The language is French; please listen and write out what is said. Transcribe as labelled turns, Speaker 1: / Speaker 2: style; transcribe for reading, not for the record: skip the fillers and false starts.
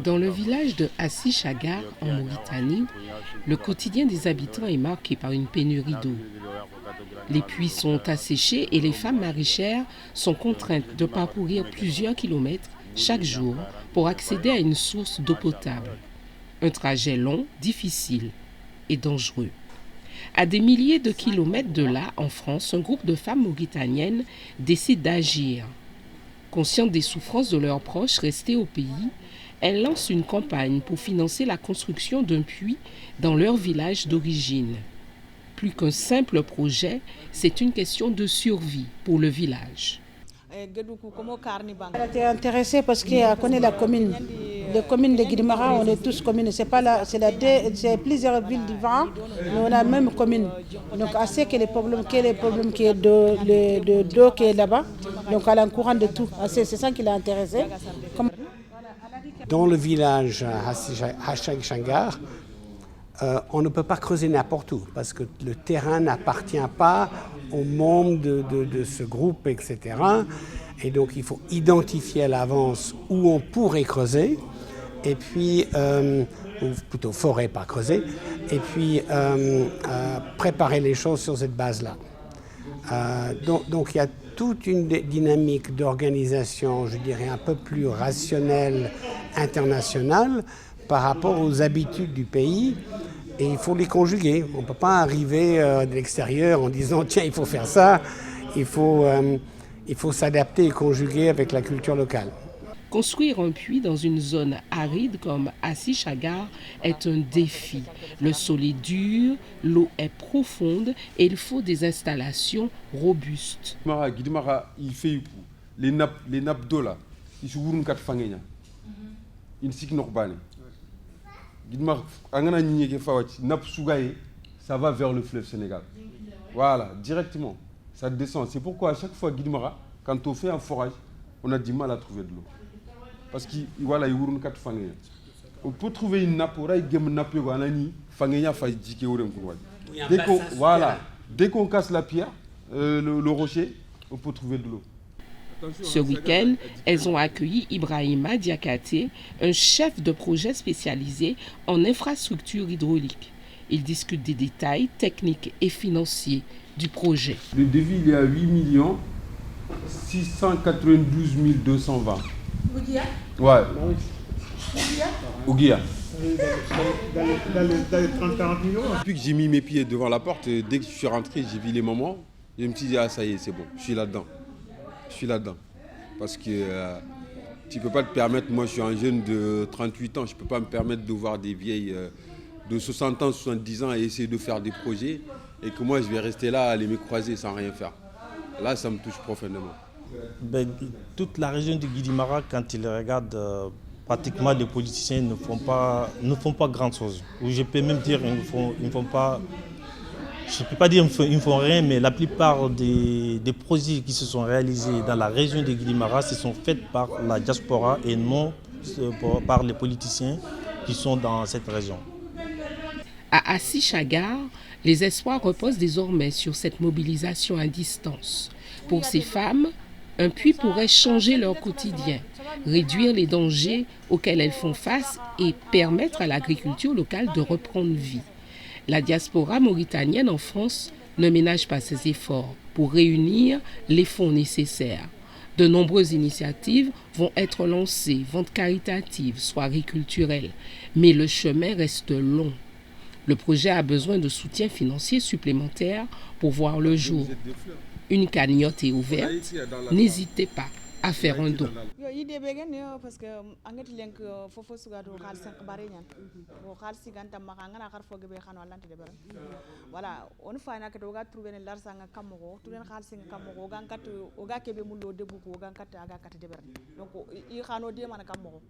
Speaker 1: Dans le village de Assi Chagar, en Mauritanie, le quotidien des habitants est marqué par une pénurie d'eau. Les puits sont asséchés et les femmes maraîchères sont contraintes de parcourir plusieurs kilomètres chaque jour pour accéder à une source d'eau potable. Un trajet long, difficile et dangereux. À des milliers de kilomètres de là, en France, un groupe de femmes mauritaniennes décide d'agir. Conscientes des souffrances de leurs proches restés au pays, elles lancent une campagne pour financer la construction d'un puits dans leur village d'origine. Plus qu'un simple projet, c'est une question de survie pour le village.
Speaker 2: Elle était intéressée parce qu'elle connaît la commune. Les communes de Guidimara, on est tous communes. C'est c'est plusieurs villes différentes, mais on a la même commune. Donc, elle sait que les problèmes qui est de d'eau qui est là-bas. Donc, elle est en courant de tout. C'est ça qui l'a intéressée.
Speaker 3: Dans le village Hachag Shangar, on ne peut pas creuser n'importe où parce que le terrain n'appartient pas aux membres de ce groupe, etc. Et donc il faut identifier à l'avance où on pourrait creuser, et puis, ou plutôt forêt, pas creuser, et puis préparer les choses sur cette base-là. Donc il y a toute une dynamique d'organisation, je dirais, un peu plus rationnelle, internationale, par rapport aux habitudes du pays. Et il faut les conjuguer. On ne peut pas arriver de l'extérieur en disant « tiens, il faut faire ça ». Il faut s'adapter et conjuguer avec la culture locale.
Speaker 1: Construire un puits dans une zone aride comme Assi Chagar est un défi. Le sol est dur, l'eau est profonde et il faut des installations robustes.
Speaker 4: Guidimara, il fait les nappes d'eau là. Ils sont voulu quatre fangénia. Ils sont normaux. Guidimara, angana nyeke fawati nappe sougaye, ça va vers le fleuve Sénégal. Voilà, directement. Ça descend. C'est pourquoi à chaque fois Guidimara, quand on fait un forage, on a du mal à trouver de l'eau. Parce qu'il voilà, il y a quatre fangénia. On peut trouver une nappe, on a une nappe, on a une fangénia faïdique. Dès qu'on casse la pierre, le rocher, on peut trouver de l'eau.
Speaker 1: Ce week-end, elles ont accueilli Ibrahima Diakate, un chef de projet spécialisé en infrastructure hydraulique. Il discute des détails techniques et financiers du projet.
Speaker 4: Le devis il est à 8 692 220. Ouguia? Ouais. Ouguia. Dans les 30-40 millions. Depuis que j'ai mis mes pieds devant la porte, dès que je suis rentré, j'ai vu les moments. Je me suis dit, ah ça y est, c'est bon, je suis là-dedans. Parce que tu ne peux pas te permettre, moi je suis un jeune de 38 ans, je ne peux pas me permettre de voir des vieilles de 60 ans, 70 ans et essayer de faire des projets et que moi je vais rester là à aller me croiser sans rien faire. Là, ça me touche profondément.
Speaker 5: Toute la région de Guidimara, quand ils regardent, pratiquement les politiciens ne font pas grand chose. Ou je peux même dire ils ne font pas. Je ne peux pas dire qu'ils ne font rien, mais la plupart des projets qui se sont réalisés dans la région de Guidimara se sont faits par la diaspora et non par les politiciens qui sont dans cette région.
Speaker 1: À Assi Chagar, les espoirs reposent désormais sur cette mobilisation à distance. Pour ces femmes, un puits pourrait changer leur quotidien, réduire les dangers auxquels elles font face et permettre à l'agriculture locale de reprendre vie. La diaspora mauritanienne en France ne ménage pas ses efforts pour réunir les fonds nécessaires. De nombreuses initiatives vont être lancées, ventes caritatives, soirées culturelles, mais le chemin reste long. Le projet a besoin de soutien financier supplémentaire pour voir le jour. Une cagnotte est ouverte, n'hésitez pas à faire un don.
Speaker 2: Voilà, on fait un peu de trouver l'argent à Camoro, tout le monde a Camoro, Gankat, Oga Kebe Mundo de Boukou, Gankat, Agakati de Berne. Donc, il y a un autre Camoro.